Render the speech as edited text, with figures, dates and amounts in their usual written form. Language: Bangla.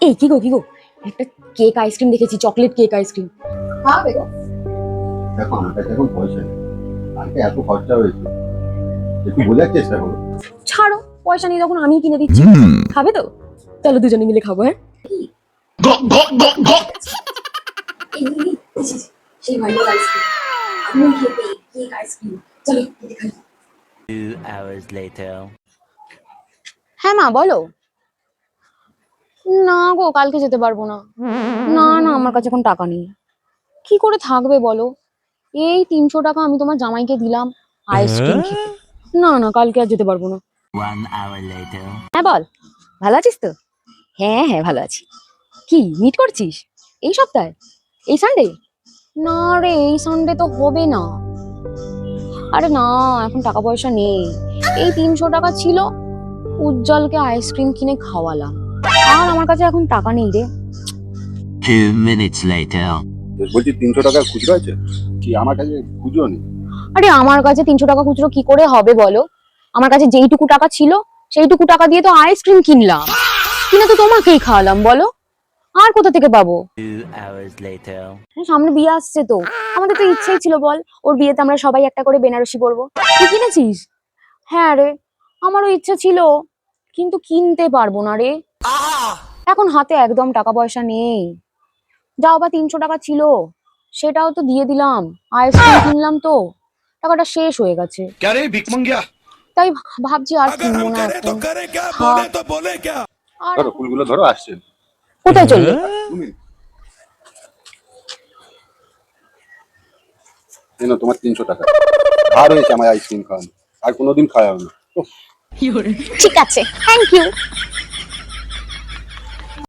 এই কি গো একটা কেক আইসক্রিম দেখেছি, চকলেট কেক আইসক্রিম। খাবে গো? দেখো আমার কাছে এখন পয়সা নেই, আজকে এত খরচা হয়েছে, একটু বোঝার চেষ্টা করো। ছাড়ো, পয়সা নেই যখন আমি কিনে দিচ্ছি। খাবে তো? চলো দুজনে মিলে খাবো। হ্যাঁ সেই ভাইরাল আইসক্রিম, আমি খেতে কেক আইসক্রিম। চলো কেটে খাই। 2 hours later. হ্যাঁ মা বলো। না গো, কালকে যেতে পারবো না। না না, আমার কাছে এখন টাকা নেই। কি করে থাকবে বলো? এই 300 টাকা আমি তোমার জামাইকে দিলাম আইসক্রিম খেতে। না না, কালকে আর যেতে পারবো না। 1 hour later. হ্যাঁ বল, ভালো আছিস তো? হ্যাঁ হ্যাঁ ভালো আছি। কি মিট করছিস এই সপ্তাহে, এই সানডে? না রে, এই সানডে তো হবে না। আরে না, এখন টাকা পয়সা নেই। এই 300 টাকা ছিল, উজ্জ্বলকে আইসক্রিম কিনে খাওয়ালাম। আর আমার কাছে এখন টাকা নেই রে। 2 minutes later. বলছি 300 টাকা খুচরো আছে কি? আমার কাছে খুচরো নেই। আরে আমার কাছে 300 টাকা খুচরো কি করে হবে বলো? আমার কাছে যেইটুকু টাকা ছিল সেইটুকু টাকা দিয়ে তো আইসক্রিম কিনলাম, কিনে তো তোমাকেই খাওয়ালাম। বলো আর কোথা থেকে পাবো? 2 hours later. সামনে বিয়ে আসছে তো, আমাদের তো ইচ্ছেই ছিল বল, ওর বিয়েতে আমরা সবাই একটা করে বেনারসি পরবো। তুই কিনেছিস? হ্যাঁ রে, আমারও ইচ্ছা ছিল, কিন্তু কিনতে পারবো না রে। এখন হাতে একদম টাকা পয়সা নেই। যাও বা 300 টাকা ছিল, সেটাও তো দিয়ে দিলাম, আইসক্রিম কিনলাম তো, টাকাটা শেষ হয়ে গেছে। क्या रे भिख मंगिया? তাই ভাবছি আর अगर কিনবো हम না करें तो এখন। करें क्या, हाँ। बोले तो बोले क्या? আর ধরো ফুলগুলো ধরো, আসছে। কোথায় চললে? তুমি এনো তোমার 300 টাকা আর হয়েছে আমার আইসক্রিম খাওয়ানো, আর কোনোদিন খাওয়াবো না। ঠিক আছে, থ্যাংক ইউ।